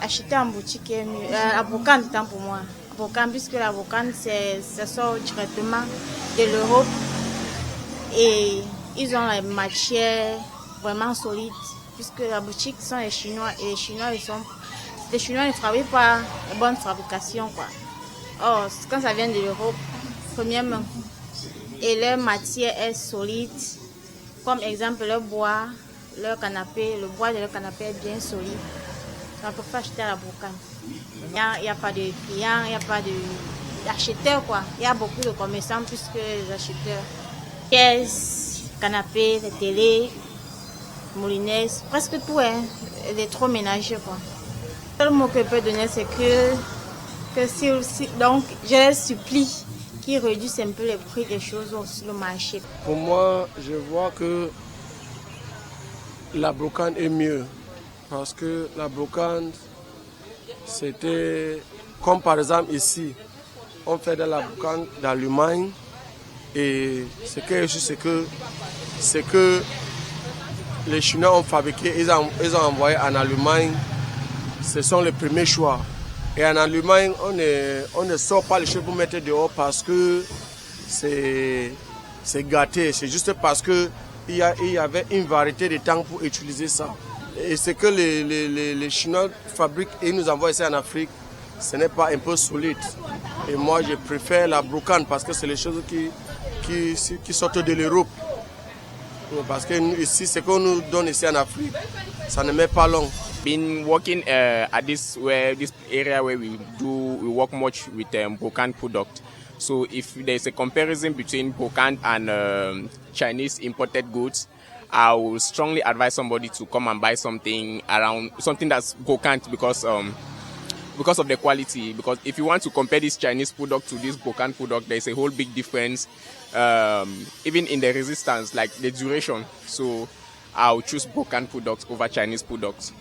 acheter en boutique est mieux. La brocante, tant pour moi. La brocante, puisque la brocante, ça sort directement de l'Europe. Et ils ont les matières vraiment solides. Puisque la boutique sont les Chinois. Et les Chinois ne fabriquent pas de bonne fabrication, quoi. Or, quand ça vient de l'Europe, premièrement, et leur matière est solide. Comme exemple, leur bois, leur canapé, le bois de leur canapé est bien solide. On ne peut pas acheter à la brocante. Il n'y a pas de clients, il n'y a pas d'acheteurs, quoi. Il y a beaucoup de commerçants plus que les acheteurs. Chaises, canapés, les télés, molinets, presque tout, hein, électroménager, quoi. Le seul mot que je peux donner, c'est donc, je les supplie qu'ils réduisent un peu les prix des choses sur le marché. Pour moi, je vois que la brocante est mieux. Parce que la brocante, c'était comme par exemple ici, on fait de la brocante d'Allemagne. Et ce que je sais, c'est que les Chinois ont fabriqué, ils ont envoyé en Allemagne. Ce sont les premiers choix. Et en Allemagne, on ne sort pas les choses pour mettre dehors parce que c'est gâté. C'est juste parce qu'il y avait une variété de temps pour utiliser ça. Et ce que les Chinois fabriquent et nous envoient ici en Afrique, ce n'est pas un peu solide. Et moi, je préfère la brocante parce que c'est les choses qui sortent de l'Europe. Parce que ici, ce qu'on nous donne ici en Afrique, ça ne met pas long. Been working at this area where we work much with brocante product. So if there's a comparison between brocante and Chinese imported goods, I will strongly advise somebody to come and buy something that's brocante because of the quality. Because if you want to compare this Chinese product to this brocante product, there's a whole big difference, even in the resistance, like the duration. So I'll choose brocante products over Chinese products.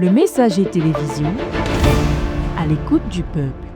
Le Messager Télévision, à l'écoute du peuple.